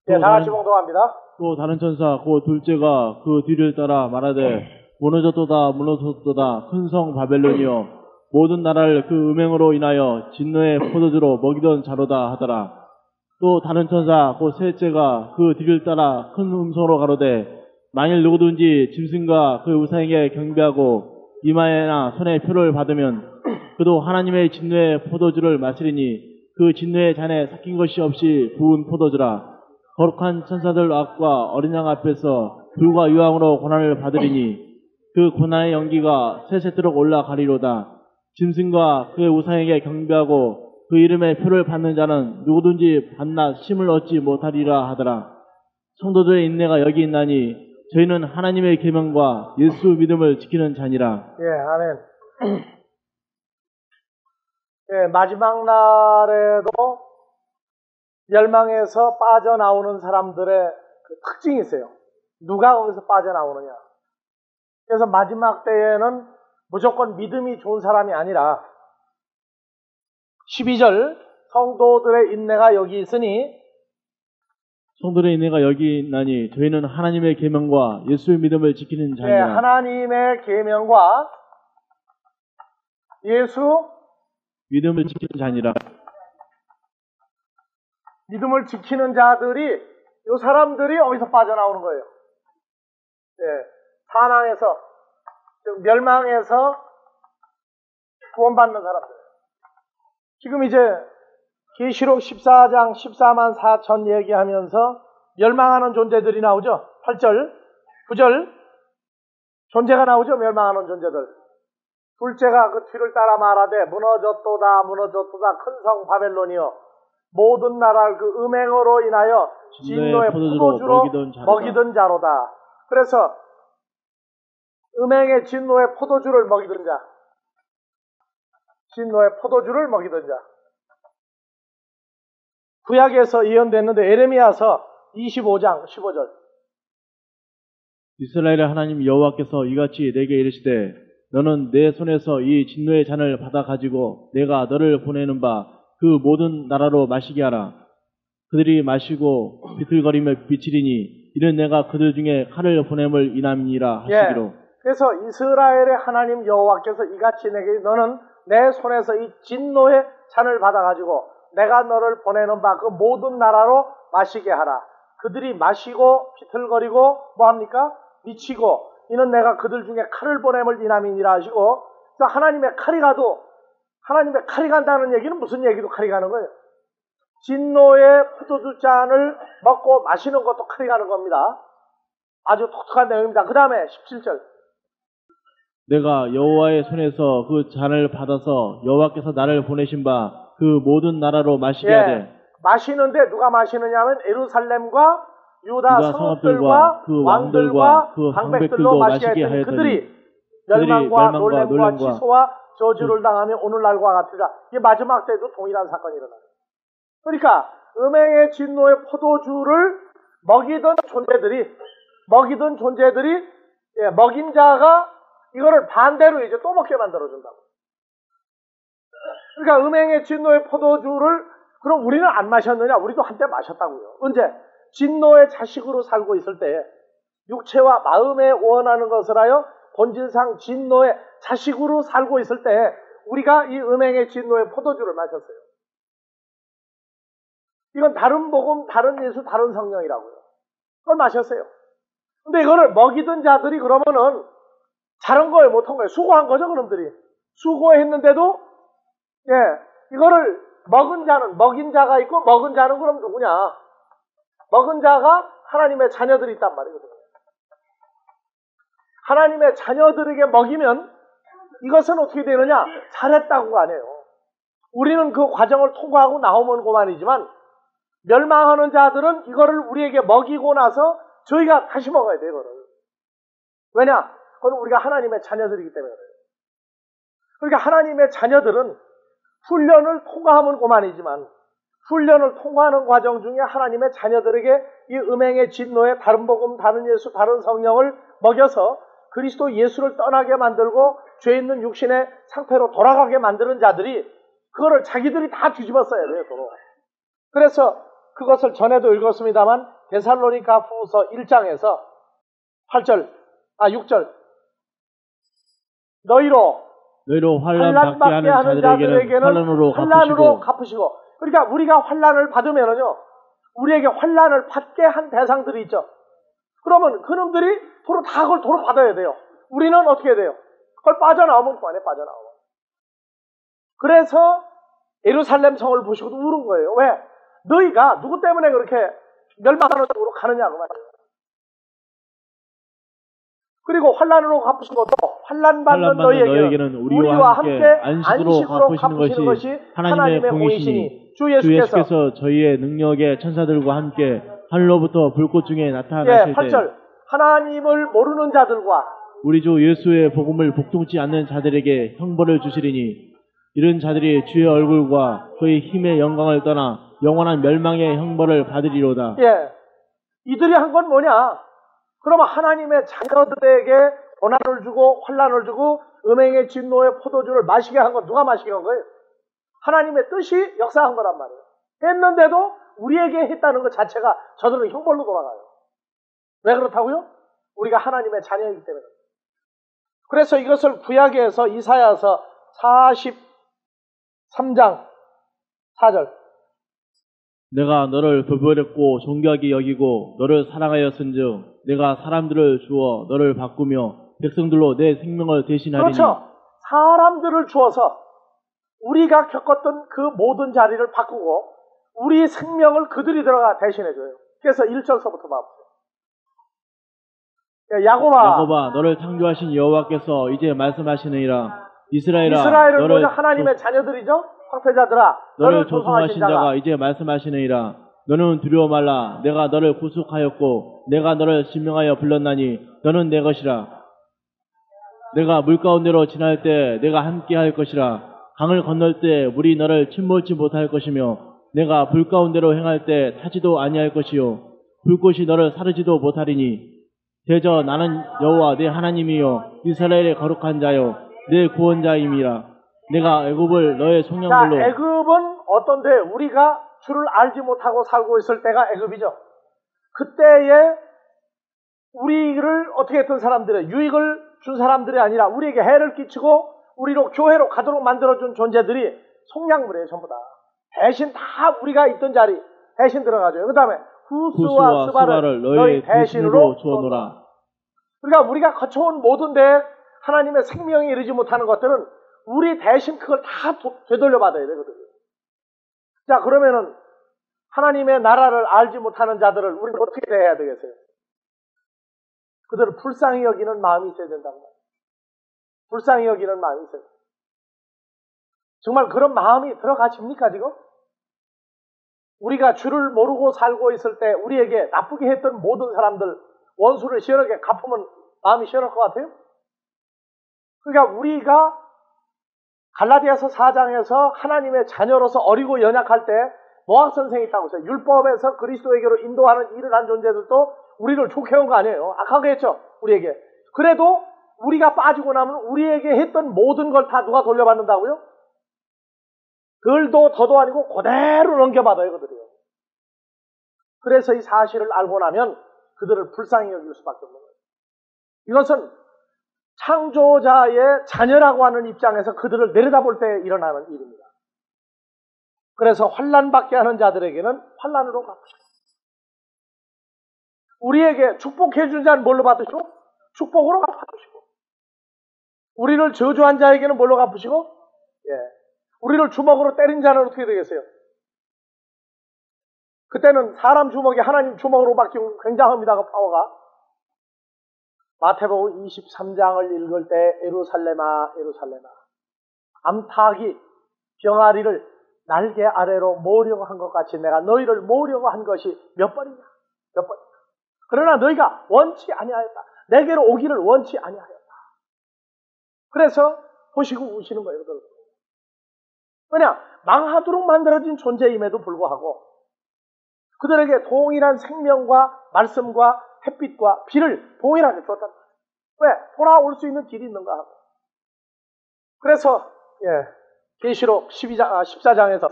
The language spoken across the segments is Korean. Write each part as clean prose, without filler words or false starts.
네, 다 같이 봉독합니다. 또 다른 천사 그 둘째가 그 뒤를 따라 말하되 무너졌도다 무너졌도다 큰 성 바벨론이여 모든 나라를 그 음행으로 인하여 진노의 포도주로 먹이던 자로다 하더라. 또 다른 천사 그 셋째가 그 뒤를 따라 큰 음성으로 가로되 만일 누구든지 짐승과 그 우상에게 경배하고 이마에나 손에 표를 받으면 그도 하나님의 진노의 포도주를 마시리니 그 진노의 잔에 삭힌 것이 없이 부은 포도주라. 거룩한 천사들 앞과 어린 양 앞에서 불과 유황으로 고난을 받으리니 그 고난의 연기가 세세토록 올라가리로다. 짐승과 그의 우상에게 경배하고 그 이름의 표를 받는 자는 누구든지 밤낮 쉼을 얻지 못하리라 하더라. 성도들의 인내가 여기 있나니 저희는 하나님의 계명과 예수 믿음을 지키는 자니라. 예, 아멘. 예, 마지막 날에도 멸망에서 빠져나오는 사람들의 그 특징이 있어요. 누가 거기서 빠져나오느냐. 그래서 마지막 때에는 무조건 믿음이 좋은 사람이 아니라 12절 성도들의 인내가 여기 있으니 성도들의 인내가 여기 있나니 저희는 하나님의 계명과 예수의 믿음을 지키는 자니라. 네, 하나님의 계명과 예수 믿음을 지키는 자니라. 믿음을 지키는 자들이 이 사람들이 어디서 빠져나오는 거예요. 네, 사망에서 멸망에서 구원받는 사람들. 지금 이제 계시록 14장 14만 4천 얘기하면서 멸망하는 존재들이 나오죠. 8절, 9절 존재가 나오죠. 멸망하는 존재들. 둘째가 그 뒤를 따라 말하되 무너졌도다 무너졌도다 큰 성 바벨론이여 모든 나라를 그 음행으로 인하여 진노의 포도주로 먹이던 자로다. 그래서 음행의 진노의 포도주를 먹이던 자, 진노의 포도주를 먹이던 자. 구약에서 예언됐는데 에레미야서 25장 15절. 이스라엘의 하나님 여호와께서 이같이 내게 이르시되 너는 내 손에서 이 진노의 잔을 받아 가지고 내가 너를 보내는 바 그 모든 나라로 마시게 하라. 그들이 마시고 비틀거리며 비치리니 이는 내가 그들 중에 칼을 보냄을 인함이니라 하시기로. 예, 그래서 이스라엘의 하나님 여호와께서 이같이 내게 너는 내 손에서 이 진노의 잔을 받아 가지고 내가 너를 보내는 바 그 모든 나라로 마시게 하라. 그들이 마시고 비틀거리고 뭐합니까? 미치고 이는 내가 그들 중에 칼을 보냄을 인함이니라 하시고. 그래서 하나님의 칼이 가도 하나님의 칼이 간다는 얘기는 무슨 얘기도 칼이 가는 거예요. 진노의 포도주 잔을 먹고 마시는 것도 칼이 가는 겁니다. 아주 독특한 내용입니다. 그 다음에 17절. 내가 여호와의 손에서 그 잔을 받아서 여호와께서 나를 보내신 바 그 모든 나라로 마시게 하되. 마시는데 누가 마시느냐면 예루살렘과 유다 성읍들과 그 왕들과 그 방백들로 마시게 하였더니 그들이 멸망과 놀램과 취소와 저주를 당하며 오늘날과 같으라. 이게 마지막 때도 동일한 사건이 일어나요. 그러니까 음행의 진노의 포도주를 먹이던 존재들이 먹인 자가 이거를 반대로 이제 또 먹게 만들어준다고. 그러니까 음행의 진노의 포도주를 그럼 우리는 안 마셨느냐? 우리도 한때 마셨다고요. 언제? 진노의 자식으로 살고 있을 때 육체와 마음에 원하는 것을 하여 본질상 진노의 자식으로 살고 있을 때 우리가 이 음행의 진노의 포도주를 마셨어요. 이건 다른 복음, 다른 예수, 다른 성령이라고요. 그걸 마셨어요. 근데 이거를 먹이던 자들이 그러면은 잘한 거예요, 못한 거예요? 수고한 거죠, 그놈들이. 수고했는데도 이거를 먹인 자가 있고 먹은 자는 그럼 누구냐? 먹은 자가 하나님의 자녀들이 있단 말이거든요. 하나님의 자녀들에게 먹이면 이것은 어떻게 되느냐? 잘했다고가 아니에요. 우리는 그 과정을 통과하고 나오면 그만이지만 멸망하는 자들은 이거를 우리에게 먹이고 나서 저희가 다시 먹어야 돼요, 이거를. 왜냐? 그건 우리가 하나님의 자녀들이기 때문에 그래요. 그러니까 하나님의 자녀들은 훈련을 통과하면 그만이지만 훈련을 통과하는 과정 중에 하나님의 자녀들에게 이 음행의 진노에 다른 복음, 다른 예수, 다른 성령을 먹여서 그리스도 예수를 떠나게 만들고 죄 있는 육신의 상태로 돌아가게 만드는 자들이 그거를 자기들이 다 뒤집어 써야 돼요, 도로. 그래서 그것을 전에도 읽었습니다만 데살로니가 후서 1장에서 6절 너희로 환난 받게 하는 자들에게는 환난으로 갚으시고. 그러니까 우리가 환난을 받으면은요, 우리에게 환난을 받게 한 대상들이 있죠. 그러면 그놈들이 그걸 도로 받아야 돼요. 우리는 어떻게 해야 돼요? 그걸 빠져나오면 그만해, 빠져나오면. 그래서 예루살렘 성을 보시고도 우는 거예요. 왜? 너희가 누구 때문에 그렇게 멸망하는 쪽으로 가느냐고 말이에요. 그리고 환난으로 갚으신 것도 환난 받는 너희에게는 우리와 함께 안식으로 갚으시는 것이 하나님의 공이시니 주 예수께서 저희의 능력의 천사들과 함께 하늘로부터 불꽃 중에 나타나실 때 8절 하나님을 모르는 자들과 우리 주 예수의 복음을 복종치 않는 자들에게 형벌을 주시리니 이런 자들이 주의 얼굴과 그의 힘의 영광을 떠나 영원한 멸망의 형벌을 받으리로다. 이들이 한 건 뭐냐? 그러면 하나님의 자녀들에게 고난을 주고 환난을 주고 음행의 진노의 포도주를 마시게 한 건 누가 마시게 한 거예요? 하나님의 뜻이 역사한 거란 말이에요. 했는데도 우리에게 했다는 것 자체가 저들은 형벌로 돌아가요. 왜 그렇다고요? 우리가 하나님의 자녀이기 때문에. 그래서 이것을 구약에서 이사야서 43장 4절 내가 너를 교배롭고 존귀하게 여기고 너를 사랑하였은즉 내가 사람들을 주어 너를 바꾸며 백성들로 내 생명을 대신하리니. 그렇죠. 사람들을 주어서 우리가 겪었던 그 모든 자리를 바꾸고 우리 생명을 그들이 들어가 대신해줘요. 그래서 1절서부터 봐보세요. 야곱아 너를 창조하신 여호와께서 이제 말씀하시느니라. 이스라엘은 너를 하나님의 자녀들이죠. 황폐자들아 너를 조성하신 자가 이제 말씀하시느니라. 너는 두려워 말라. 내가 너를 구속하였고 내가 너를 지명하여 불렀나니 너는 내 것이라. 내가 물 가운데로 지날 때 내가 함께 할 것이라. 강을 건널 때 물이 너를 침몰치 못할 것이며 내가 불 가운데로 행할 때 타지도 아니할 것이요 불꽃이 너를 사르지도 못하리니. 대저 나는 여호와 내 하나님이요 이스라엘의 거룩한 자요 내 구원자임이라. 내가 애굽을 너의 송영물로. 애굽은 어떤데? 우리가 주를 알지 못하고 살고 있을 때가 애굽이죠. 그때에 우리를 어떻게 했던 사람들의 유익을 준 사람들이 아니라 우리에게 해를 끼치고 우리로 교회로 가도록 만들어준 존재들이 속량물이에요. 전부 다. 대신 다 우리가 있던 자리 대신 들어가죠. 그 다음에 후스와 스바를 너희 대신으로 주어노라. 그러니까 우리가 거쳐온 모든 데 하나님의 생명이 이르지 못하는 것들은 우리 대신 그걸 다 되돌려 받아야 되거든요. 자, 그러면은 하나님의 나라를 알지 못하는 자들을 우리는 어떻게 대해야 되겠어요? 그들을 불쌍히 여기는 마음이 있어야 된다는 거예요. 불쌍히 여기는 마음이 있어야 돼요. 정말 그런 마음이 들어가집니까 지금? 우리가 주를 모르고 살고 있을 때 우리에게 나쁘게 했던 모든 사람들 원수를 시원하게 갚으면 마음이 시원할 것 같아요? 그러니까 우리가 갈라디아서 4장에서 하나님의 자녀로서 어리고 연약할 때 모학 선생이 있다고 했어요. 율법에서 그리스도에게로 인도하는 일을 한 존재들도 우리를 좋게 한 거 아니에요. 악하게 했죠. 우리에게. 그래도 우리가 빠지고 나면 우리에게 했던 모든 걸 다 누가 돌려받는다고요? 덜도 더도 아니고 그대로 넘겨받아요. 그들이요. 그래서 이 사실을 알고 나면 그들을 불쌍히 여길 수밖에 없는 거예요. 이것은 창조자의 자녀라고 하는 입장에서 그들을 내려다볼 때 일어나는 일입니다. 그래서 환난받게 하는 자들에게는 환난으로 갚으시고 우리에게 축복해 준 자는 뭘로 받으시고? 축복으로 갚으시고 우리를 저주한 자에게는 뭘로 갚으시고? 우리를 주먹으로 때린 자는 어떻게 되겠어요? 그때는 사람 주먹이 하나님 주먹으로 바뀌면 굉장합니다. 그 파워가. 마태복음 23장을 읽을 때 예루살렘아 예루살렘아 암탉이 병아리를 날개 아래로 모으려고 한 것 같이 내가 너희를 모으려고 한 것이 몇 번이냐? 몇 번이냐? 그러나 너희가 원치 아니하였다. 내게로 오기를 원치 아니하였다. 그래서 보시고 우시는 거예요. 왜냐? 망하도록 만들어진 존재임에도 불구하고 그들에게 동일한 생명과 말씀과 햇빛과 비를 동일하게 줬단 말이에요. 왜? 돌아올 수 있는 길이 있는가 하고. 그래서 계시록 14장에서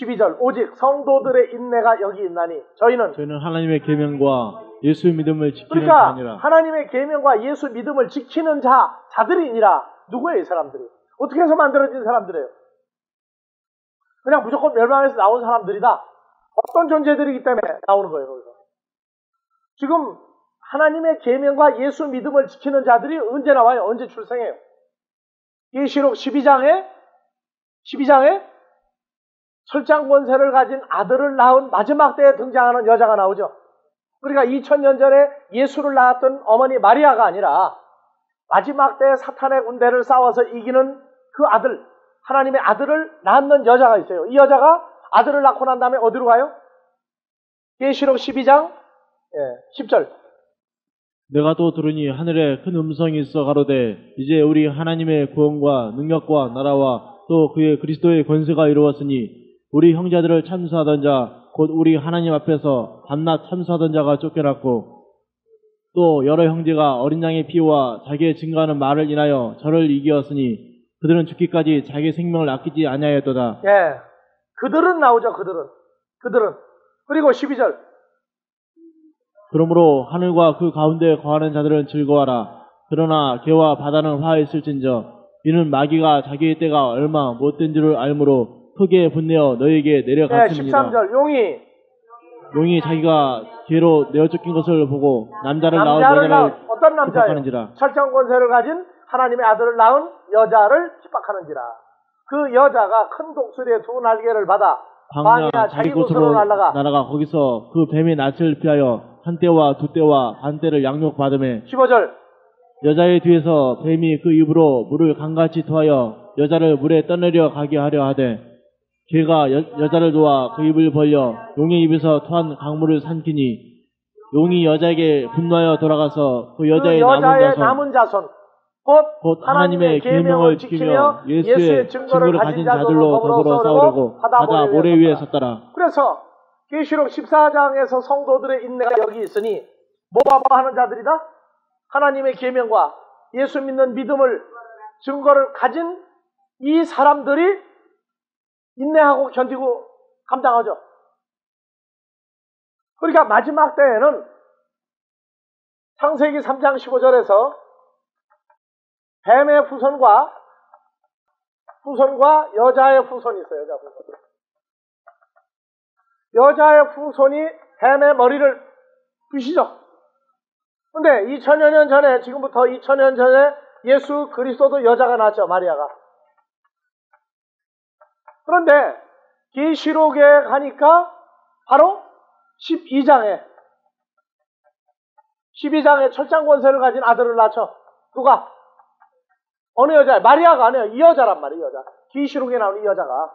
12절 오직 성도들의 인내가 여기 있나니 저희는 하나님의 계명과 예수의 믿음을 지키는 그러니까 자니라. 하나님의 계명과 예수 믿음을 지키는 자들이니라. 누구예요, 이 사람들이? 어떻게 해서 만들어진 사람들이에요? 그냥 무조건 멸망에서 나온 사람들이다. 어떤 존재들이기 때문에 나오는 거예요, 거기서. 지금 하나님의 계명과 예수 믿음을 지키는 자들이 언제 나와요? 언제 출생해요? 계시록 12장에 철장 권세를 가진 아들을 낳은 마지막 때에 등장하는 여자가 나오죠. 그러니까 2000년 전에 예수를 낳았던 어머니 마리아가 아니라 마지막 때에 사탄의 군대를 싸워서 이기는 그 아들, 하나님의 아들을 낳는 여자가 있어요. 이 여자가 아들을 낳고 난 다음에 어디로 가요? 계시록 12장 10절. 내가 또 들으니 하늘에 큰 음성이 있어 가로되 이제 우리 하나님의 구원과 능력과 나라와 또 그의 그리스도의 권세가 이루었으니 우리 형제들을 참수하던 자 곧 우리 하나님 앞에서 밤낮 참수하던 자가 쫓겨났고 또 여러 형제가 어린 양의 피와 자기의 증거하는 말을 인하여 저를 이기었으니 그들은 죽기까지 자기 생명을 아끼지 아니하였도다. 예, 그들은 나오죠. 그들은. 그리고 12절. 그러므로 하늘과 그 가운데 거하는 자들은 즐거워하라. 그러나 개와 바다는 화했을진저 이는 마귀가 자기의 때가 얼마 못된 줄을 알므로 크게 분내어 너에게 내려갔음이니라. 13절. 용이 자기가 개로 내어 쫓긴 것을 보고 남자를 낳은 여자를 어떤 남자예요? 핍박하는지라. 철장 권세를 가진 하나님의 아들을 낳은 여자를 핍박하는지라. 그 여자가 큰 독수리의 두 날개를 받아 광야 자기 곳으로 날아가 거기서 그 뱀의 낯을 피하여 한 때와 두 때와 반 때를 양육받으매 15절. 여자의 뒤에서 뱀이 그 입으로 물을 강같이 토하여 여자를 물에 떠내려 가게 하려 하되 개가 여자를 도와 그 입을 벌려 용의 입에서 토한 강물을 삼키니 용이 여자에게 분노하여 돌아가서 그 여자의 남은 자손 곧 하나님의 계명을 지키며 예수의 증거를 가진 자들로 더불어 싸우려고 바다 모래 위에 섰더라. 그래서 계시록 14장에서 성도들의 인내가 여기 있으니 뭐가 하는 자들이다? 하나님의 계명과 예수 믿는 믿음을 증거를 가진 이 사람들이 인내하고 견디고 감당하죠. 그러니까 마지막 때에는 창세기 3장 15절에서 뱀의 후손과 여자의 후손이 있어요. 여자의 후손이 뱀의 머리를 부시죠. 근데 2000여 년 전에, 지금부터 2000년 전에 예수 그리스도도 여자가 낳았죠. 마리아가. 그런데 계시록에 가니까 바로 12장에 철장 권세를 가진 아들을 낳죠. 누가? 어느 여자예요? 마리아가 아니에요. 이 여자란 말이에요. 여자. 계시록에 나오는 이 여자가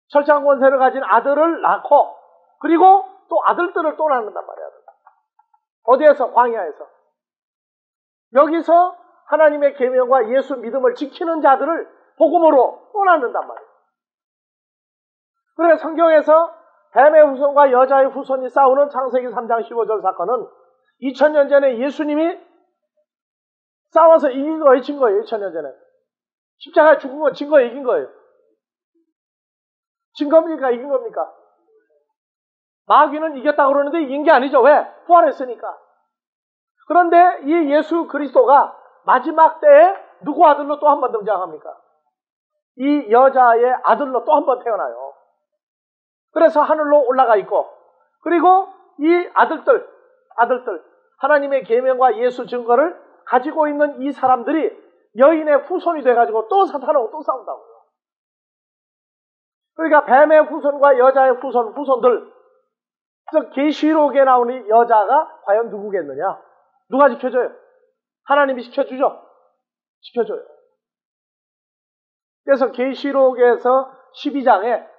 철장 권세를 가진 아들을 낳고 그리고 또 아들들을 또 낳는단 말이에요. 어디에서? 광야에서. 여기서 하나님의 계명과 예수 믿음을 지키는 자들을 복음으로 또 낳는단 말이에요. 그래서 성경에서 뱀의 후손과 여자의 후손이 싸우는 창세기 3장 15절 사건은 2000년 전에 예수님이 싸워서 이긴 거예요, 진 거예요. 2000년 전에. 십자가에 죽은 거, 진 거예요, 이긴 거예요. 진 겁니까? 이긴 겁니까? 마귀는 이겼다고 그러는데 이긴 게 아니죠. 왜? 부활했으니까. 그런데 이 예수 그리스도가 마지막 때에 누구 아들로 또 한 번 등장합니까? 이 여자의 아들로 또 한 번 태어나요. 그래서 하늘로 올라가 있고, 그리고 이 아들들, 하나님의 계명과 예수 증거를 가지고 있는 이 사람들이 여인의 후손이 돼가지고 또 사탄하고 또 싸운다고요. 그러니까 뱀의 후손과 여자의 후손들, 그래서 계시록에 나오는 여자가 과연 누구겠느냐? 누가 지켜줘요? 하나님이 지켜주죠? 지켜줘요. 그래서 계시록에서 12장에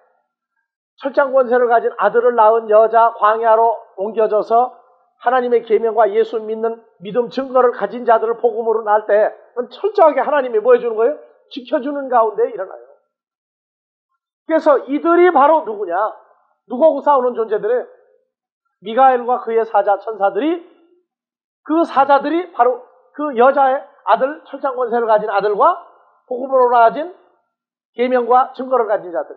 철장 권세를 가진 아들을 낳은 여자 광야로 옮겨져서 하나님의 계명과 예수 믿는 믿음 증거를 가진 자들을 복음으로 낳을 때 철저하게 하나님이 뭐 해주는 거예요? 지켜주는 가운데 일어나요. 그래서 이들이 바로 누구냐? 누구하고 싸우는 존재들이에요? 미가엘과 그의 사자 천사들이, 그 사자들이 바로 그 여자의 아들, 철장 권세를 가진 아들과 복음으로 가진 계명과 증거를 가진 자들.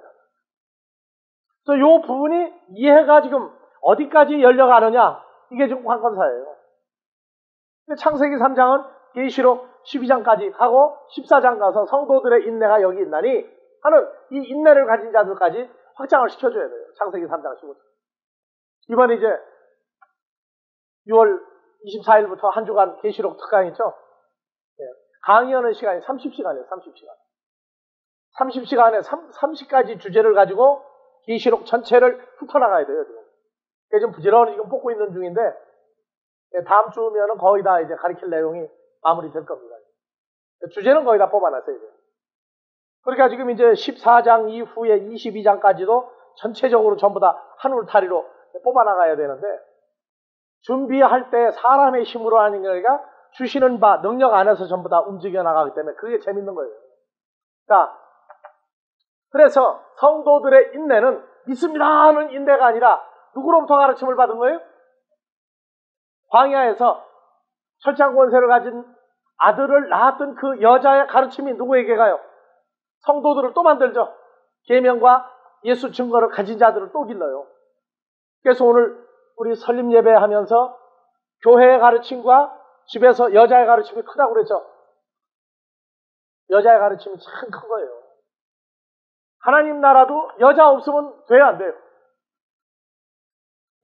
그래서 이 부분이 이해가 지금 어디까지 열려가느냐, 이게 지금 관건사예요. 창세기 3장은 계시록 12장까지 가고 14장 가서 성도들의 인내가 여기 있나니 하는 이 인내를 가진 자들까지 확장을 시켜줘야 돼요. 창세기 3장 15장. 이번에 이제 6월 24일부터 한 주간 계시록 특강 있죠? 강의하는 시간이 30시간이에요. 30시간. 30시간에 30가지 주제를 가지고 계시록 전체를 훑어나가야 돼요. 지금. 지금 부지런히 지금 뽑고 있는 중인데 다음 주면은 거의 다 이제 가르칠 내용이 마무리될 겁니다. 주제는 거의 다 뽑아놨어요. 이제. 그러니까 지금 이제 14장 이후에 22장까지도 전체적으로 전부 다 한 울타리로 뽑아나가야 되는데 준비할 때 사람의 힘으로 하는 게 아니라 주시는 바 능력 안에서 전부 다 움직여 나가기 때문에 그게 재밌는 거예요. 자, 그래서 성도들의 인내는 믿습니다 하는 인내가 아니라 누구로부터 가르침을 받은 거예요? 광야에서 철장 권세를 가진 아들을 낳았던 그 여자의 가르침이 누구에게 가요? 성도들을 또 만들죠. 계명과 예수 증거를 가진 자들을 또 길러요. 그래서 오늘 우리 설립 예배하면서 교회의 가르침과 집에서 여자의 가르침이 크다고 그랬죠. 여자의 가르침이 참 큰 거예요. 하나님 나라도 여자 없으면 돼야 안 돼요.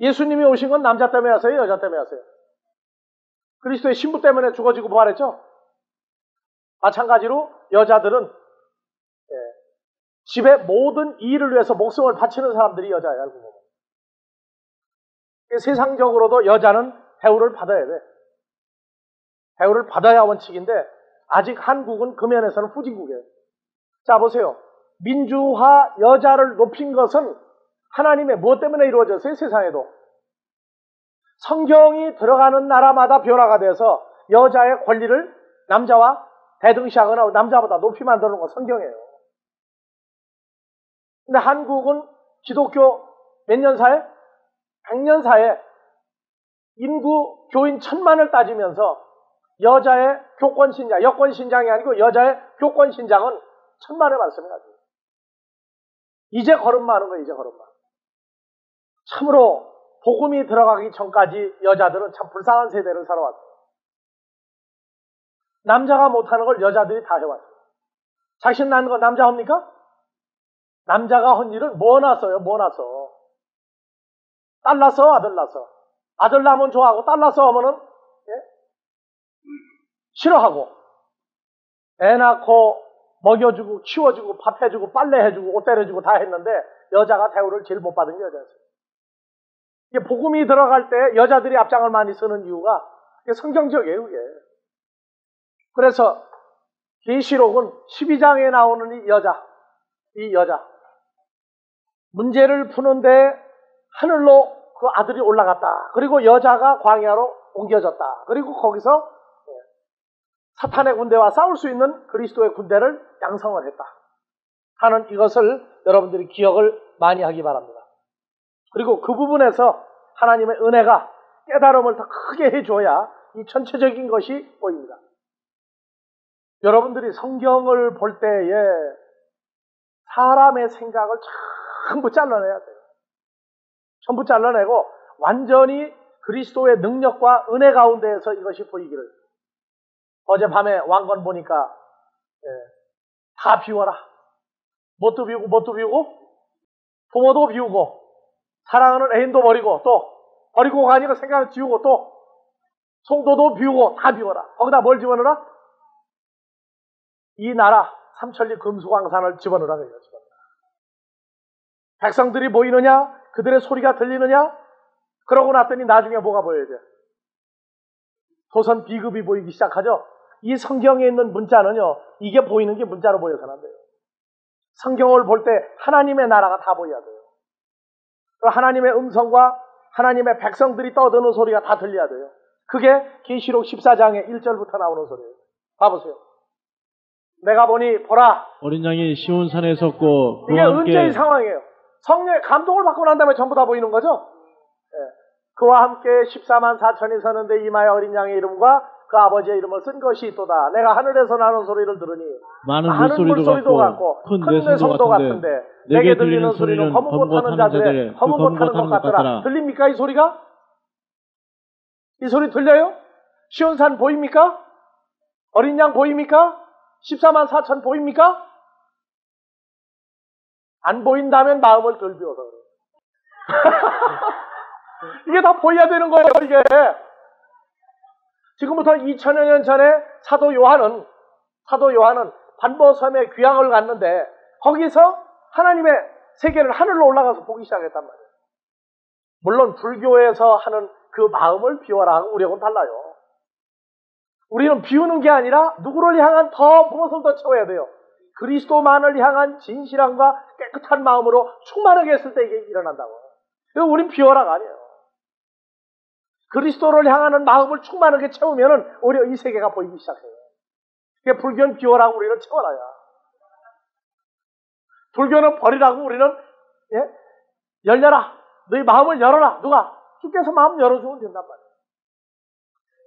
예수님이 오신 건 남자 때문에 왔어요? 여자 때문에 왔어요? 그리스도의 신부 때문에 죽어지고 부활했죠? 마찬가지로 여자들은 집의 모든 일을 위해서 목숨을 바치는 사람들이 여자예요. 알고 보면. 세상적으로도 여자는 대우를 받아야 돼. 대우를 받아야 원칙인데 아직 한국은 그 면에서는 후진국이에요. 자 보세요. 민주화 여자를 높인 것은 하나님의 무엇 때문에 이루어졌어요? 세상에도. 성경이 들어가는 나라마다 변화가 돼서 여자의 권리를 남자와 대등시하거나 남자보다 높이 만드는 건 성경이에요. 근데 한국은 기독교 몇 년 사에? 100년 사에 인구 교인 1000만을 따지면서 여자의 교권신장, 여권신장이 아니고 여자의 교권신장은 1000만의 말씀이 나죠. 이제 걸음마는 거예요. 이제 걸음마. 참으로 복음이 들어가기 전까지 여자들은 참 불쌍한 세대를 살아왔어요. 남자가 못하는 걸 여자들이 다 해왔어요. 자신 낳는 거 남자 합니까? 남자가 한 일은 뭐 낳았어요? 뭐 낳았어? 딸 낳았어? 아들 낳았어? 아들 낳으면 좋아하고 딸 낳았어 하면은 싫어하고 애 낳고 먹여주고 키워주고 밥해주고 빨래해주고 옷 때려주고 다 했는데 여자가 대우를 제일 못 받은 게 여자였어요. 이게 복음이 들어갈 때 여자들이 앞장을 많이 쓰는 이유가 이게 성경적이에요. 그게. 그래서 계시록은 12장에 나오는 이 여자 문제를 푸는데 하늘로 그 아들이 올라갔다. 그리고 여자가 광야로 옮겨졌다. 그리고 거기서 사탄의 군대와 싸울 수 있는 그리스도의 군대를 양성을 했다 하는 이것을 여러분들이 기억을 많이 하기 바랍니다. 그리고 그 부분에서 하나님의 은혜가 깨달음을 더 크게 해줘야 이 전체적인 것이 보입니다. 여러분들이 성경을 볼 때에 사람의 생각을 전부 잘라내야 돼요. 전부 잘라내고 완전히 그리스도의 능력과 은혜 가운데에서 이것이 보이기를. 어젯밤에 왕건 보니까 다 비워라. 뭣도 비우고 부모도 비우고 사랑하는 애인도 버리고 또 버리고 가니까 생각을 지우고 또 성도도 비우고 다 비워라. 거기다 뭘 집어넣어라? 이 나라 삼천리 금수광산을 집어넣으라. 백성들이 보이느냐? 그들의 소리가 들리느냐? 그러고 났더니 나중에 뭐가 보여야 돼? 조선 비급이 보이기 시작하죠. 이 성경에 있는 문자는요, 이게 보이는 게 문자로 보여서는 안 돼요. 성경을 볼 때 하나님의 나라가 다 보여야 돼요. 하나님의 음성과 하나님의 백성들이 떠드는 소리가 다 들려야 돼요. 그게 계시록 14장의 1절부터 나오는 소리예요. 봐보세요. 내가 보니 보라. 어린 양이 시온산에 섰고 이게 은제의 상황이에요. 성령의 감동을 받고 난 다음에 전부 다 보이는 거죠. 그와 함께 14만 4천이 서는데 이마에 어린 양의 이름과 그 그 아버지의 이름을 쓴 것이 있도다. 내가 하늘에서 나는 소리를 들으니 많은 많은 물소리도 같고 큰 뇌성도 같은데 내게 들리는 소리는 검은 것 타는 자들의 검은 것 타는 것 같더라. 들립니까 이 소리가? 이 소리 들려요? 시온산 보입니까? 어린 양 보입니까? 14만 4천 보입니까? 안 보인다면 마음을 덜 비워서 그래요. 이게 다 보여야 되는 거예요, 이게. 지금부터 2000여 년 전에 사도 요한은 반보섬에 귀향을 갔는데 거기서 하나님의 세계를 하늘로 올라가서 보기 시작했단 말이에요. 물론 불교에서 하는 그 마음을 비워라 하고 우리하고는 달라요. 우리는 비우는 게 아니라 누구를 향한 무엇을 더 채워야 돼요. 그리스도만을 향한 진실함과 깨끗한 마음으로 충만하게 했을 때 이게 일어난다고. 그래서 우린 비워라가 아니에요. 그리스도를 향하는 마음을 충만하게 채우면은 오히려 이 세계가 보이기 시작해요. 그게 불교는 비워라고 우리는 채워라야. 불교는 버리라고 우리는 열려라. 너희 마음을 열어라. 누가? 주께서 마음 열어주면 된단 말이에요.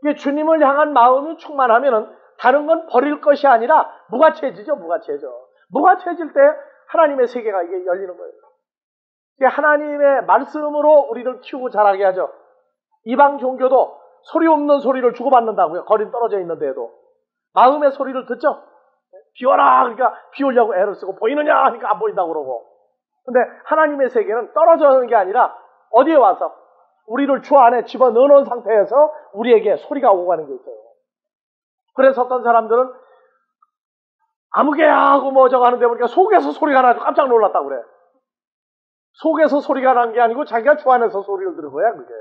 이게 주님을 향한 마음이 충만하면은 다른 건 버릴 것이 아니라 무가치해지죠. 무가치해질 때 하나님의 세계가 이게 열리는 거예요. 이게 하나님의 말씀으로 우리를 키우고 자라게 하죠. 이방 종교도 소리 없는 소리를 주고받는다고요. 거리 떨어져 있는데도. 마음의 소리를 듣죠. 비워라 그러니까 비우려고 애를 쓰고 보이느냐 하니까 안 보인다고 그러고. 근데 하나님의 세계는 떨어져 있는 게 아니라 어디에 와서 우리를 주 안에 집어넣어놓은 상태에서 우리에게 소리가 오고 가는 게 있어요. 그래서 어떤 사람들은 아무개야 하고 뭐 저거 하는데 보니까 속에서 소리가 나서 깜짝 놀랐다고 그래. 속에서 소리가 난 게 아니고 자기가 주 안에서 소리를 들은 거야 그게.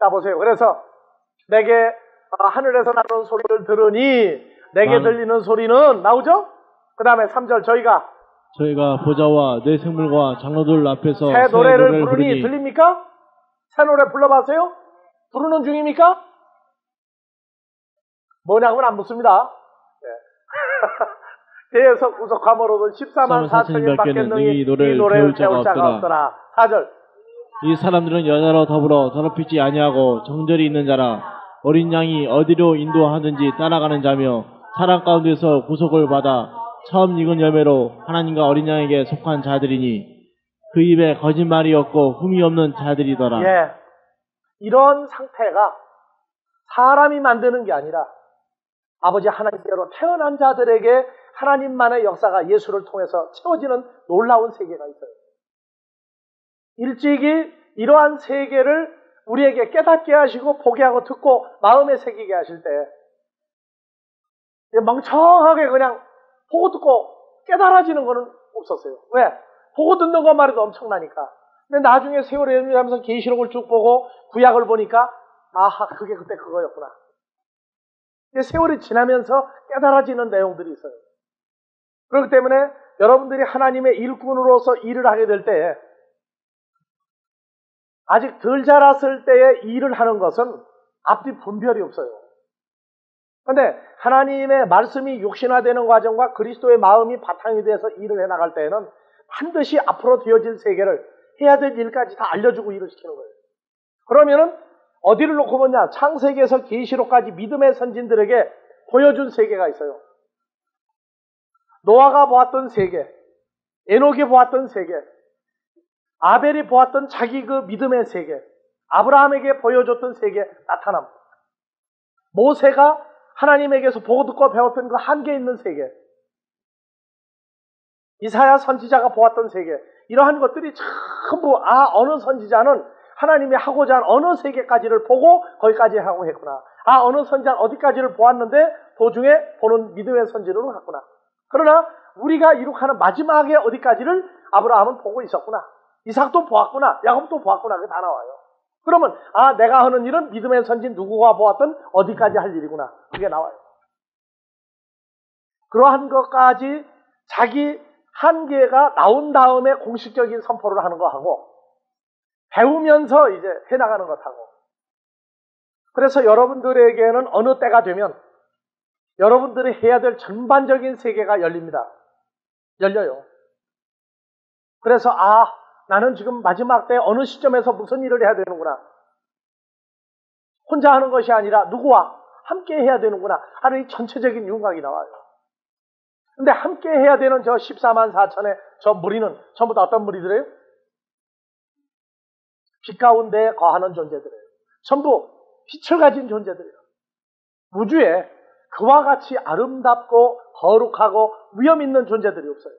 자 보세요. 그래서 내게 하늘에서 나는 소리를 들으니 내게 들리는 소리는 나오죠? 그 다음에 3절 저희가 보좌와 내 생물과 장로들 앞에서 새 노래를 부르니 들립니까? 새 노래 불러봤어요? 부르는 중입니까? 뭐냐고는 안 묻습니다. 대에서 구속함으로는 14만 4천인 받겠느니 이 노래를 배울 자가 없더라. 4절 이 사람들은 여자로 더불어 더럽히지 아니하고 정절이 있는 자라 어린 양이 어디로 인도하든지 따라가는 자며 사람 가운데서 구속을 받아 처음 익은 열매로 하나님과 어린 양에게 속한 자들이니 그 입에 거짓말이 없고 흠이 없는 자들이더라. 예, 이런 상태가 사람이 만드는 게 아니라 아버지 하나님께로 태어난 자들에게 하나님만의 역사가 예수를 통해서 채워지는 놀라운 세계가 있어요. 일찍이 이러한 세계를 우리에게 깨닫게 하시고 보게 하고 듣고 마음에 새기게 하실 때 멍청하게 그냥 보고 듣고 깨달아지는 거는 없었어요. 왜? 보고 듣는 것만 해도 엄청나니까. 근데 나중에 세월이 흐르면서 계시록을 쭉 보고 구약을 보니까 아하 그게 그때 그거였구나. 세월이 지나면서 깨달아지는 내용들이 있어요. 그렇기 때문에 여러분들이 하나님의 일꾼으로서 일을 하게 될 때 아직 덜 자랐을 때에 일을 하는 것은 앞뒤 분별이 없어요. 그런데 하나님의 말씀이 육신화되는 과정과 그리스도의 마음이 바탕이 돼서 일을 해나갈 때에는 반드시 앞으로 되어질 세계를 해야 될 일까지 다 알려주고 일을 시키는 거예요. 그러면은 어디를 놓고 보냐? 창세기에서 계시록까지 믿음의 선진들에게 보여준 세계가 있어요. 노아가 보았던 세계, 에녹이 보았던 세계, 아벨이 보았던 자기 그 믿음의 세계, 아브라함에게 보여줬던 세계 나타남. 모세가 하나님에게서 보고 듣고 배웠던 그 한계 있는 세계, 이사야 선지자가 보았던 세계, 이러한 것들이 전부 어느 선지자는 하나님이 하고자 한 어느 세계까지를 보고 거기까지 하고 했구나. 어느 선지자는 어디까지를 보았는데 도중에 보는 믿음의 선지로는 갔구나. 그러나 우리가 이룩하는 마지막에 어디까지를 아브라함은 보고 있었구나. 이삭도 보았구나. 야곱도 보았구나. 그게 다 나와요. 그러면 내가 하는 일은 믿음의 선지 누구가 보았든 어디까지 할 일이구나. 그게 나와요. 그러한 것까지 자기 한계가 나온 다음에 공식적인 선포를 하는 거하고 배우면서 이제 해나가는 것하고. 그래서 여러분들에게는 어느 때가 되면 여러분들이 해야 될 전반적인 세계가 열립니다. 열려요. 그래서 나는 지금 마지막 때 어느 시점에서 무슨 일을 해야 되는구나. 혼자 하는 것이 아니라 누구와 함께 해야 되는구나 하는 이 전체적인 윤곽이 나와요. 근데 함께 해야 되는 저 14만 4천의 저 무리는 전부 다 어떤 무리들이에요? 빛 가운데 거하는 존재들이에요. 전부 빛을 가진 존재들이에요. 우주에 그와 같이 아름답고 거룩하고 위험 있는 존재들이 없어요.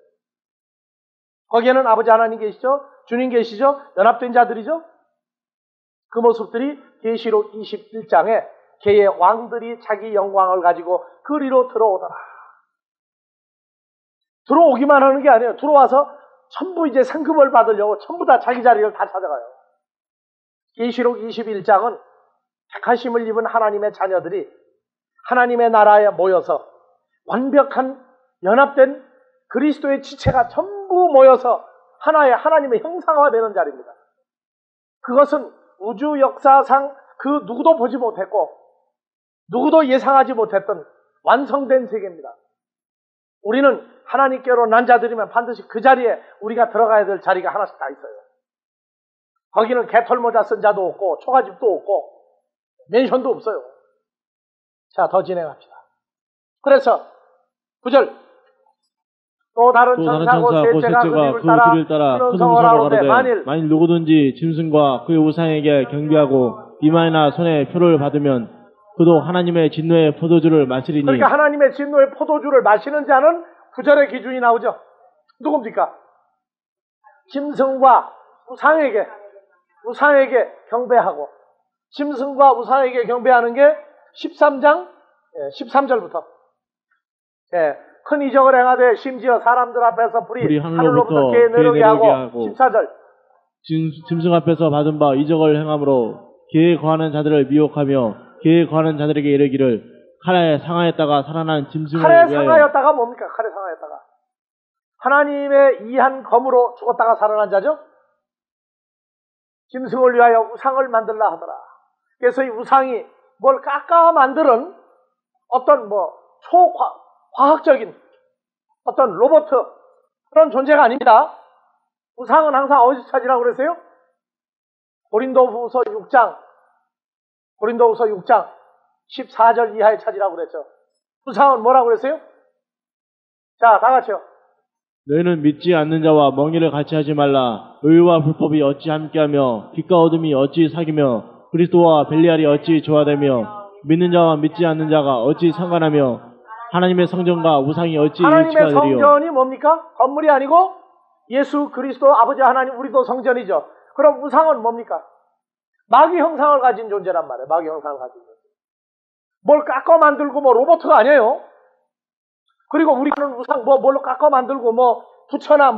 거기에는 아버지 하나님 계시죠? 주님 계시죠? 연합된 자들이죠? 그 모습들이 계시록 21장에 개의 왕들이 자기 영광을 가지고 그리로 들어오더라. 들어오기만 하는 게 아니에요. 들어와서 전부 이제 상급을 받으려고 전부 다 자기 자리를 다 찾아가요. 계시록 21장은 택하심을 입은 하나님의 자녀들이 하나님의 나라에 모여서 완벽한 연합된 그리스도의 지체가 전부 모여서 하나의 하나님의 형상화되는 자리입니다. 그것은 우주 역사상 그 누구도 보지 못했고 누구도 예상하지 못했던 완성된 세계입니다. 우리는 하나님께로 난 자들이면 반드시 그 자리에 우리가 들어가야 될 자리가 하나씩 다 있어요. 거기는 개털모자 쓴 자도 없고 초가집도 없고 멘션도 없어요. 자, 더 진행합시다. 그래서 9절 또 다른 천사 곧 셋째가 그 뒤를 따라 큰 성을 하는데 만일 누구든지 짐승과 그의 우상에게 경배하고 이마에나 손에 표를 받으면 그도 하나님의 진노의 포도주를 마시리니. 그러니까 하나님의 진노의 포도주를 마시는 자는 9절의 기준이 나오죠. 누굽니까? 짐승과 우상에게 경배하고 짐승과 우상에게 경배하는 게 13장 13절부터 큰 이적을 행하되 심지어 사람들 앞에서 불이 하늘로부터 개 내려오게 하고 14절 짐승 앞에서 받은 바 이적을 행함으로 개에 거하는 자들을 미혹하며 개에 거하는 자들에게 이르기를 칼에 상하였다가 살아난 짐승을 칼에 위하여. 상하였다가 뭡니까? 칼에 상하였다가 하나님의 이한 검으로 죽었다가 살아난 자죠. 짐승을 위하여 우상을 만들라 하더라. 그래서 이 우상이 뭘 깎아 만드는 어떤 초과학적인 어떤 로봇 그런 존재가 아닙니다. 우상은 항상 어디서 찾으라고 그랬어요? 고린도후서 6장 14절 이하에 찾으라고 그랬죠. 우상은 뭐라고 그랬어요? 자, 다 같이요. 너희는 믿지 않는 자와 멍에를 같이 하지 말라. 의와 불법이 어찌 함께하며 빛과 어둠이 어찌 사귀며 그리스도와 벨리알이 어찌 조화되며 믿는 자와 믿지 않는 자가 어찌 상관하며 하나님의 성전과 우상이 어찌 일치가 되리요. 하나님의 성전이 뭡니까? 건물이 아니고 예수 그리스도 아버지 하나님 우리도 성전이죠. 그럼 우상은 뭡니까? 마귀 형상을 가진 존재란 말이에요. 마귀 형상을 가진 존재. 뭘 깎아 만들고 로봇가 아니에요. 그리고 우리는 우상 뭘로 깎아 만들고 부처나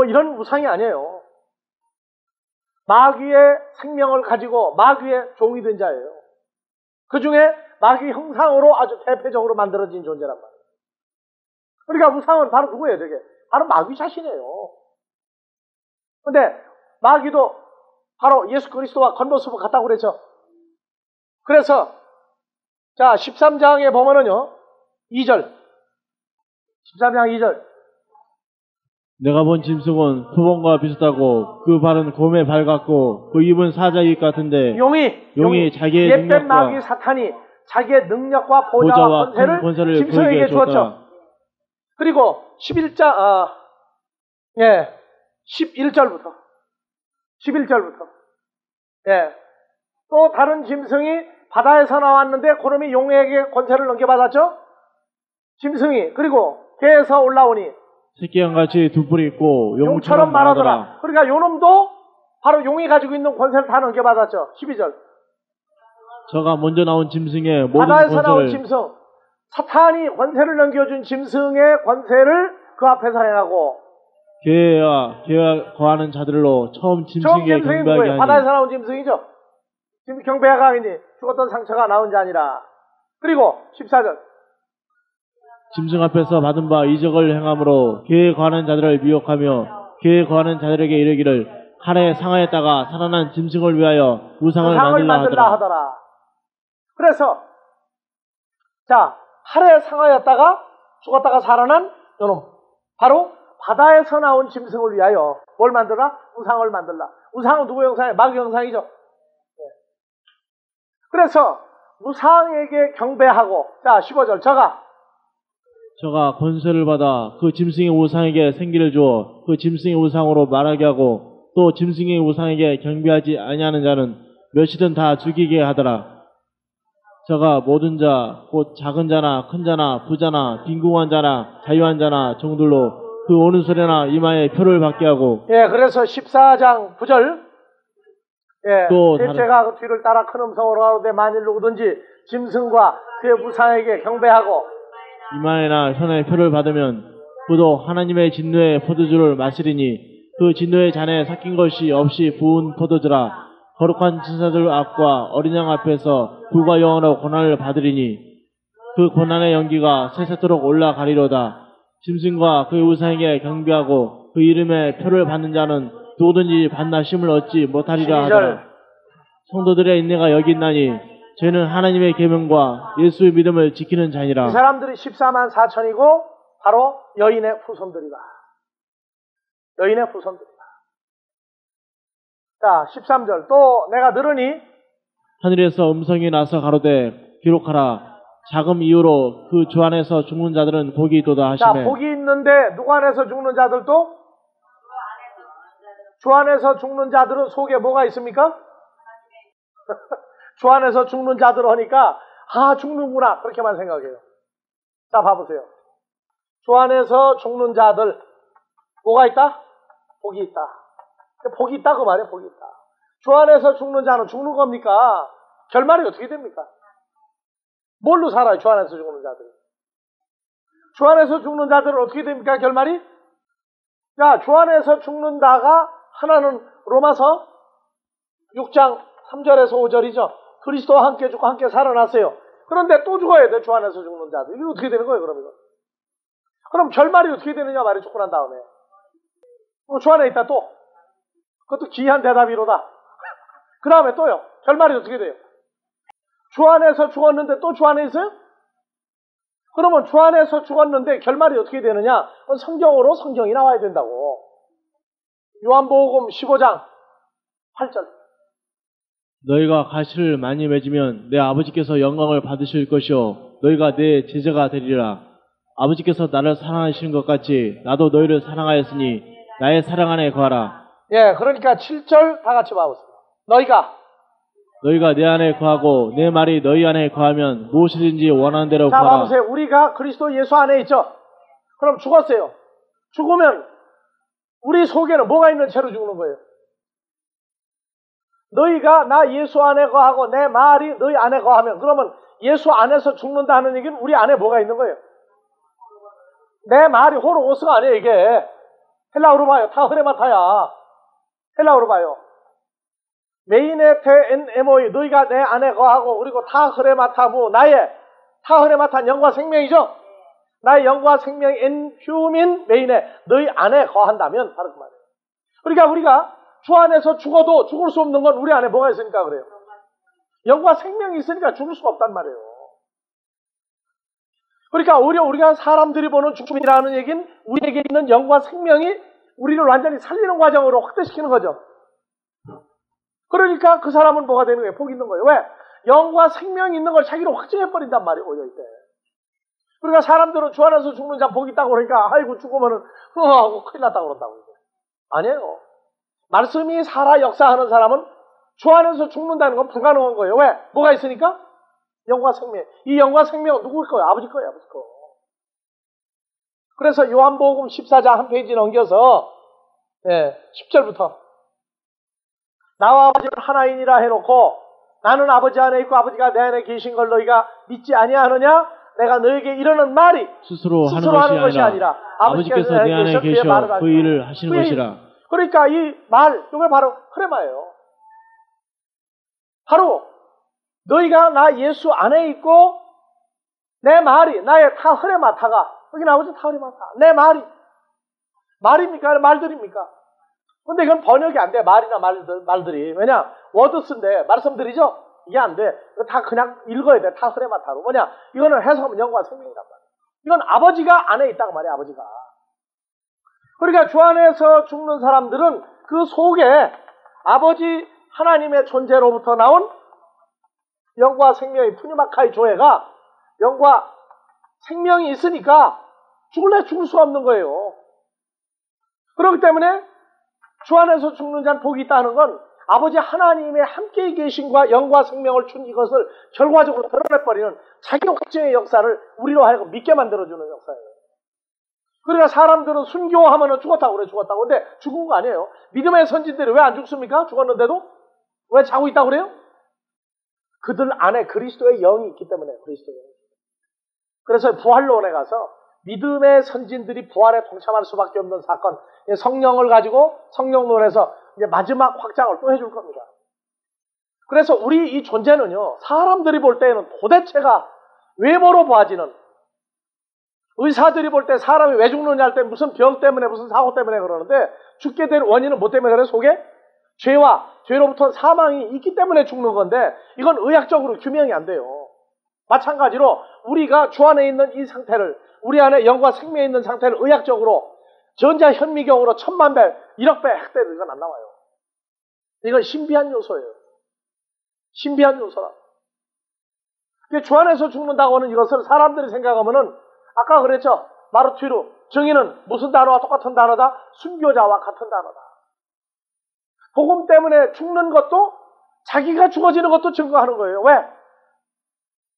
이런 우상이 아니에요. 마귀의 생명을 가지고 마귀의 종이 된 자예요. 그 중에 마귀 형상으로 아주 대표적으로 만들어진 존재란 말이에요. 그러니까 우상은 바로 누구예요, 저게? 바로 마귀 자신이에요. 근데 마귀도 바로 예수 그리스도와 겉모습을 같다고 그랬죠. 그래서 자 13장에 보면은요 2절 13장 2절 내가 본 짐승은 표범과 비슷하고 그 발은 곰의 발 같고 그 입은 사자 입 같은데 용이 자기의 옛된 마귀 사탄이 자기의 능력과 보좌와 권세를 짐승에게 주었죠. 그리고 11절부터 또 다른 짐승이 바다에서 나왔는데 그놈이 용에게 권세를 넘겨받았죠. 짐승이 그리고 개에서 올라오니 새끼양같이 두 뿔이 있고 용처럼 말하더라. 그러니까 요놈도 바로 용이 가지고 있는 권세를 다 넘겨받았죠. 12절 저가 먼저 나온 짐승의 모든 바다에서 권세를 나온 짐승 사탄이 권세를 넘겨준 짐승의 권세를 그 앞에서 행하고 개와 거하는 자들로 처음 짐승에게 경배하게 하니 바다에서 나온 짐승이죠. 지금 경배하가 아니니 죽었던 상처가 나온 자 아니라. 그리고 14절 짐승 앞에서 받은 바 이적을 행함으로 개에 거하는 자들을 미혹하며 개에 거하는 자들에게 이르기를 칼에 상하였다가 살아난 짐승을 위하여 우상을 만들라 하더라. 그래서 자 칼에 상하였다가 죽었다가 살아난 요놈 바로 바다에서 나온 짐승을 위하여 뭘 만들라? 우상을 만들라. 우상은 누구 형상이에요? 마귀 형상이죠. 그래서 우상에게 경배하고, 자 15절 저가 권세를 받아 그 짐승의 우상에게 생기를 주어 그 짐승의 우상으로 말하게 하고 또 짐승의 우상에게 경배하지 아니하는 자는 몇이든 다 죽이게 하더라. 저가 모든 자, 곧 작은 자나 큰 자나 부자나 빈궁한 자나 자유한 자나 종들로 그 오는 소리나 이마에 표를 받게 하고. 예, 그래서 14장 9절 예, 또 셋째가 그 뒤를 따라 큰 음성으로 가로되 만일 누구든지 짐승과 그의 우상에게 경배하고 이마에나 혀에 표를 받으면 그도 하나님의 진노의 포도주를 마시리니 그 진노의 잔에 삭힌 것이 없이 부은 포도주라. 거룩한 천사들 앞과 어린 양 앞에서 불과 영원한 고난을 받으리니 그 고난의 연기가 세세토록 올라가리로다. 짐승과 그의 우상에게 경배하고 그 이름에 표를 받는 자는 누구든지 반나심을 얻지 못하리라 하더라. 성도들의 인내가 여기 있나니 저희는 하나님의 계명과 예수의 믿음을 지키는 자니라. 이 사람들이 14만 4천이고 바로 여인의 후손들이다. 여인의 후손들이다. 자 13절 또 내가 들으니 하늘에서 음성이 나서 가로되 기록하라. 자금 이후로 그 주 안에서 죽는 자들은 복이 있도다 자 하시매. 복이 있는데 누구 안에서 죽는 자들도? 주 안에서 죽는 자들은 속에 뭐가 있습니까? 주 안에서 죽는 자들 하니까 아 죽는구나 그렇게만 생각해요. 자 봐보세요. 주 안에서 죽는 자들 뭐가 있다? 복이 있다. 복이 있다 그 말이에요. 복이 있다. 주 안에서 죽는 자는 죽는 겁니까? 결말이 어떻게 됩니까? 뭘로 살아요? 주 안에서 죽는 자들이. 주 안에서 죽는 자들은 어떻게 됩니까? 결말이? 자, 주 안에서 죽는다가 하나는 로마서 6장 3절에서 5절이죠. 그리스도와 함께 죽고 함께 살아났어요. 그런데 또 죽어야 돼. 주 안에서 죽는 자들. 이게 어떻게 되는 거예요? 그럼 이거? 그럼 결말이 어떻게 되느냐 말이에요. 죽고 난 다음에. 주 안에 있다 또. 그것도 기이한 대답이로다. 그 다음에 또요. 결말이 어떻게 돼요? 주 안에서 죽었는데 또 주 안에 있어요? 그러면 주 안에서 죽었는데 결말이 어떻게 되느냐? 그건 성경으로 성경이 나와야 된다고. 요한복음 15장 8절. 너희가 가시를 많이 맺으면 내 아버지께서 영광을 받으실 것이요 너희가 내 제자가 되리라. 아버지께서 나를 사랑하시는 것 같이 나도 너희를 사랑하였으니 나의 사랑 안에 거하라. 예, 그러니까 7절 다 같이 봐보세요. 너희가 내 안에 거하고 내 말이 너희 안에 거하면 무엇이든지 원하는 대로 자 구하라. 봐보세요. 우리가 그리스도 예수 안에 있죠. 그럼 죽었어요. 죽으면 우리 속에는 뭐가 있는 채로 죽는 거예요? 너희가 나 예수 안에 거하고 내 말이 너희 안에 거하면 그러면 예수 안에서 죽는다는 얘기는 우리 안에 뭐가 있는 거예요? 내 말이 호로고스가 아니에요. 이게 헬라어로 봐요. 타 흐레마타야. 헬라어로 봐요. 메이네테 엔 에모이 너희가 내 안에 거하고 그리고 타 흐레마타부 나의 타 흐레마타 영과 생명이죠. 나의 영과 생명 엔 휴민 메인에 너희 안에 거한다면 바로 그 말이에요. 그러니까 우리가 주 안에서 죽어도 죽을 수 없는 건 우리 안에 뭐가 있으니까 그래요. 영과 생명이 있으니까 죽을 수가 없단 말이에요. 그러니까 오히려 우리가 사람들이 보는 죽음이라는 얘기는 우리에게 있는 영과 생명이 우리를 완전히 살리는 과정으로 확대시키는 거죠. 그러니까 그 사람은 뭐가 되는 거예요? 복이 있는 거예요. 왜? 영과 생명이 있는 걸 자기로 확증해버린단 말이에요. 오히려 이때. 그러니까 사람들은 주 안에서 죽는 자 복이 있다고 그러니까 아이고 죽으면은 하고 큰일 났다고 그런다고. 아니에요. 말씀이 살아 역사하는 사람은 주 안에서 죽는다는 건 불가능한 거예요. 왜? 뭐가 있으니까? 영과 생명. 이 영과 생명은 누구일 거예요? 아버지 거예요. 아버지 거. 그래서 요한복음 14장 한 페이지 넘겨서 10절부터 나와 아버지는 하나이니라 해놓고 나는 아버지 안에 있고 아버지가 내 안에 계신 걸 너희가 믿지 아니하느냐? 내가 너에게 이르는 말이 스스로 하는 것이 아니라 아버지께서 내 안에 계셔 그 일을 하시는 것이라. 그러니까 이 말, 이게 바로 흐레마예요. 바로 너희가 나 예수 안에 있고 내 말이 나의 타 흐레마타가 여기 나오죠. 타 흐레마타. 내 말입니까? 말들입니까? 근데 이건 번역이 안 돼. 말이나 말들이. 왜냐? 워드스인데 말씀드리죠? 이게 안 돼. 다 그냥 읽어야 돼. 타 흐레마타로. 뭐냐? 이거는 해석하면 영과 생명이란 말이야. 이건 아버지가 안에 있다고 말이야. 아버지가. 그러니까 주 안에서 죽는 사람들은 그 속에 아버지 하나님의 존재로부터 나온 영과 생명의 푸니마카이 조회가 영과 생명이 있으니까 죽을래 죽을 수가 없는 거예요. 그렇기 때문에 주 안에서 죽는 자는 복이 있다는 건 아버지 하나님의 함께 계신과 영과 생명을 준 이것을 결과적으로 드러내버리는 자기 확증의 역사를 우리로 하여금 믿게 만들어주는 역사예요. 그러니까 사람들은 순교하면 죽었다고 그래, 죽었다고. 근데 죽은 거 아니에요. 믿음의 선진들이 왜 안 죽습니까? 죽었는데도? 왜 자고 있다고 그래요? 그들 안에 그리스도의 영이 있기 때문에, 그리스도의 영이. 그래서 부활론에 가서 믿음의 선진들이 부활에 동참할 수밖에 없는 사건, 성령을 가지고 성령론에서 이제 마지막 확장을 또 해줄 겁니다. 그래서 우리 이 존재는요, 사람들이 볼 때에는 도대체가 외모로 보아지는, 의사들이 볼 때 사람이 왜 죽느냐 할 때 무슨 병 때문에 무슨 사고 때문에 그러는데 죽게 된 원인은 뭐 때문에 그래? 속에 죄와 죄로부터 사망이 있기 때문에 죽는 건데 이건 의학적으로 규명이 안 돼요. 마찬가지로 우리가 주 안에 있는 이 상태를, 우리 안에 영과 생명이 있는 상태를 의학적으로 전자현미경으로 1000만 배, 1억 배 핵대도 이건 안 나와요. 이건 신비한 요소예요. 신비한 요소라. 주 안에서 죽는다고 하는 이것을 사람들이 생각하면은 아까 그랬죠. 마르티르 정의는 무슨 단어와 똑같은 단어다? 순교자와 같은 단어다. 복음 때문에 죽는 것도 자기가 죽어지는 것도 증거하는 거예요. 왜?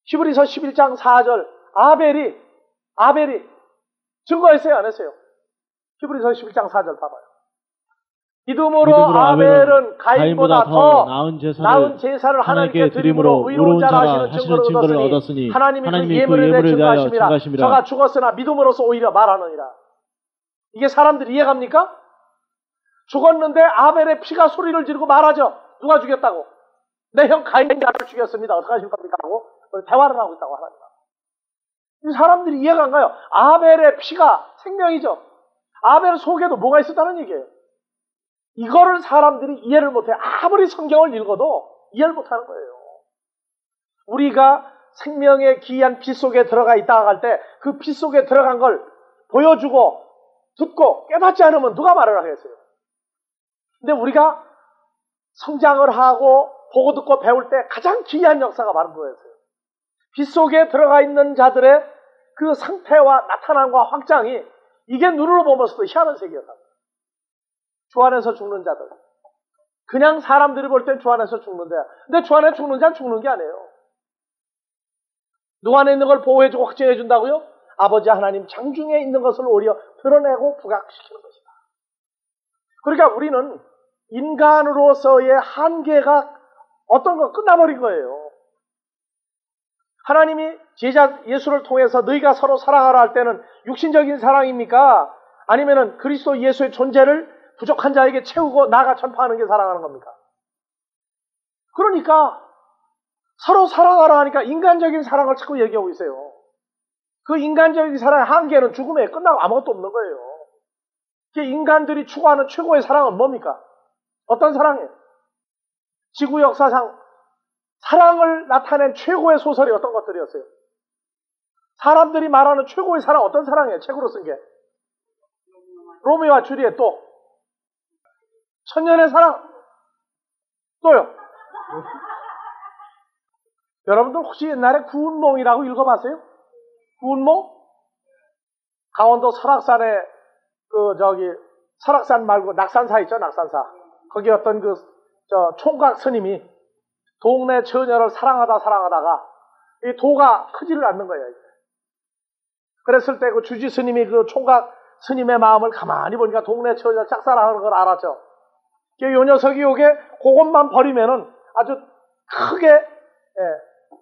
히브리서 11장 4절 아벨이 증거했어요? 안 했어요? 히브리서 11장 4절 봐봐요. 믿음으로 아벨은 가인보다 더 나은 제사를 하나님께 드림으로 의로운 자라 하시는 증거를 얻었으니 하나님이 그 예물에 증거하심이라. 저가 죽었으나 믿음으로써 오히려 말하느니라. 이게 사람들이 이해갑니까? 죽었는데 아벨의 피가 소리를 지르고 말하죠. 누가 죽였다고? 내 형 가인이 나를 죽였습니다. 어떻게 하실 겁니까? 하고 대화를 하고 있다고 하나님과. 이 사람들이 이해가 안 가요. 아벨의 피가 생명이죠. 아벨 속에도 뭐가 있었다는 얘기예요. 이거를 사람들이 이해를 못해요. 아무리 성경을 읽어도 이해를 못하는 거예요. 우리가 생명의 기이한 피 속에 들어가 있다가 갈 때 그 피 속에 들어간 걸 보여주고 듣고 깨닫지 않으면 누가 말을 하겠어요? 근데 우리가 성장을 하고 보고 듣고 배울 때 가장 기이한 역사가 바로 그거였어요. 피 속에 들어가 있는 자들의 그 상태와 나타남과 확장이 이게 눈으로 보면서도 희한한 세계였다. 주 안에서 죽는 자들. 그냥 사람들이 볼 땐 주 안에서 죽는데, 근데 주 안에 죽는 자는 죽는 게 아니에요. 누구 안에 있는 걸 보호해주고 확증해 준다고요? 아버지 하나님 장중에 있는 것을 오히려 드러내고 부각시키는 것이다. 그러니까 우리는 인간으로서의 한계가 어떤 거 끝나버린 거예요. 하나님이 제자 예수를 통해서 너희가 서로 사랑하라 할 때는 육신적인 사랑입니까? 아니면은 그리스도 예수의 존재를 부족한 자에게 채우고 나가 전파하는 게 사랑하는 겁니까? 그러니까 서로 사랑하라 하니까 인간적인 사랑을 자꾸 얘기하고 있어요. 그 인간적인 사랑의 한계는 죽음에 끝나고 아무것도 없는 거예요. 인간들이 추구하는 최고의 사랑은 뭡니까? 어떤 사랑이에요? 지구 역사상 사랑을 나타낸 최고의 소설이 어떤 것들이었어요? 사람들이 말하는 최고의 사랑 어떤 사랑이에요? 책으로 쓴 게. 로미오와 줄리엣 또 천년의 사랑 또요. 여러분들 혹시 옛날에 구운몽이라고 읽어봤어요? 구운몽? 강원도 설악산에 설악산 말고 낙산사 있죠, 낙산사. 거기 어떤 총각 스님이 동네 처녀를 사랑하다가 이 도가 크지를 않는 거예요. 그랬을 때 그 주지 스님이 그 총각 스님의 마음을 가만히 보니까 동네 처녀 짝사랑하는 걸 알았죠. 요 녀석이 요게 그것만 버리면은 아주 크게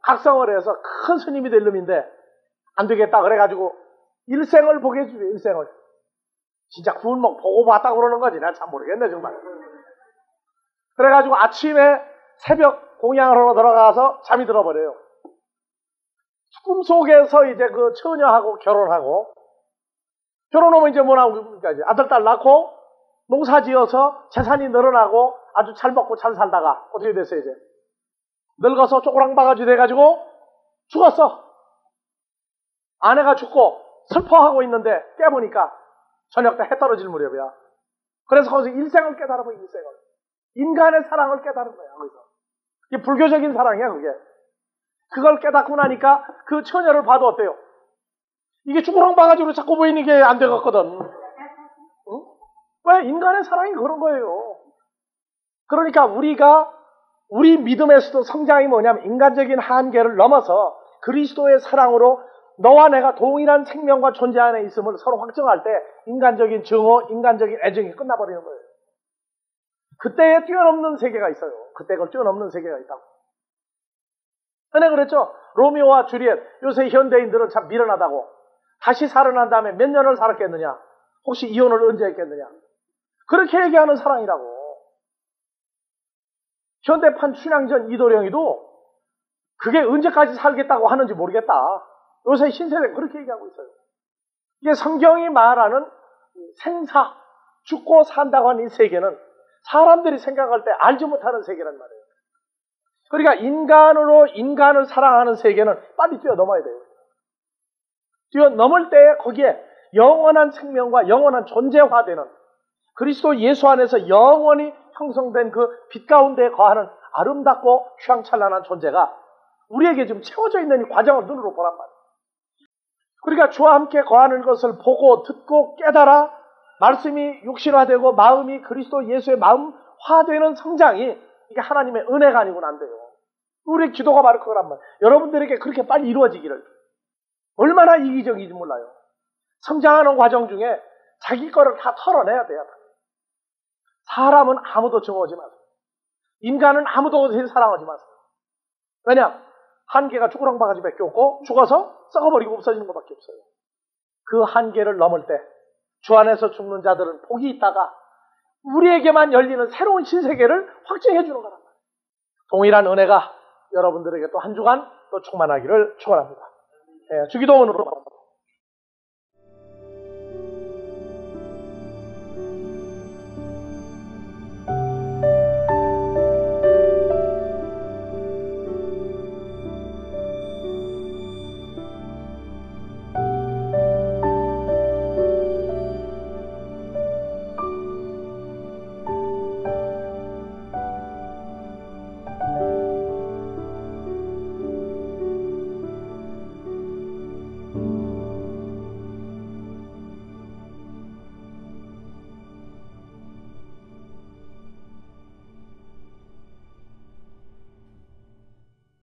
각성을 해서 큰 스님이 될 놈인데 안 되겠다 그래가지고 일생을 보게 해주죠. 일생을. 진짜 구운몽 보고 봤다고 그러는 거지. 난 참 모르겠네 정말. 그래가지고 아침에 새벽 공양을 하러 들어가서 잠이 들어버려요. 꿈속에서 이제 그 처녀하고 결혼하고, 결혼하면 이제 뭐 나옵니까? 이제 아들, 딸 낳고, 농사 지어서 재산이 늘어나고 아주 잘 먹고 잘 살다가 어떻게 됐어요, 이제? 늙어서 쪼그랑바가지 돼가지고 죽었어. 아내가 죽고 슬퍼하고 있는데 깨보니까 저녁 때 해 떨어질 무렵이야. 그래서 거기서 일생을 깨달아보고 일생을. 인간의 사랑을 깨달은 거야, 거기서. 이게 불교적인 사랑이야, 그게. 그걸 깨닫고 나니까 그 처녀를 봐도 어때요? 이게 주구랑 바가지로 자꾸 보이는 게 안 되겠거든. 응? 왜? 인간의 사랑이 그런 거예요. 그러니까 우리 믿음에서도 성장이 뭐냐면 인간적인 한계를 넘어서 그리스도의 사랑으로 너와 내가 동일한 생명과 존재 안에 있음을 서로 확정할 때 인간적인 증오, 인간적인 애정이 끝나버리는 거예요. 그때에 뛰어넘는 세계가 있어요. 그때 그걸 뛰어넘는 세계가 있다고. 전에 그랬죠. 로미오와 주리엣. 요새 현대인들은 참 미련하다고. 다시 살아난 다음에 몇 년을 살았겠느냐. 혹시 이혼을 언제 했겠느냐. 그렇게 얘기하는 사랑이라고. 현대판 춘향전 이도령이도 그게 언제까지 살겠다고 하는지 모르겠다. 요새 신세대는 그렇게 얘기하고 있어요. 이게 성경이 말하는 생사, 죽고 산다고 하는 이 세계는 사람들이 생각할 때 알지 못하는 세계란 말이에요. 그러니까 인간으로 인간을 사랑하는 세계는 빨리 뛰어넘어야 돼요. 뛰어넘을 때 거기에 영원한 생명과 영원한 존재화되는 그리스도 예수 안에서 영원히 형성된 그 빛 가운데 거하는 아름답고 휘황찬란한 존재가 우리에게 지금 채워져 있는 이 과정을 눈으로 보란 말이에요. 그러니까 주와 함께 거하는 것을 보고 듣고 깨달아 말씀이 육신화되고 마음이 그리스도 예수의 마음화되는 성장이 이게 하나님의 은혜가 아니고는 안 돼요. 우리 기도가 바로 그거란 말이에요. 여러분들에게 그렇게 빨리 이루어지기를. 얼마나 이기적인지 몰라요. 성장하는 과정 중에 자기 거를 다 털어내야 돼요. 사람은 아무도 정오지 마세요. 인간은 아무도 사랑하지 마세요. 왜냐? 한계가 쭈구랑바가지밖에 없고 죽어서 썩어버리고 없어지는 것밖에 없어요. 그 한계를 넘을 때 주 안에서 죽는 자들은 복이 있다가 우리에게만 열리는 새로운 신세계를 확증해 주는 거란 말이에요. 동일한 은혜가 여러분들에게 또 한 주간 또 충만하기를 축원합니다. 주기도문으로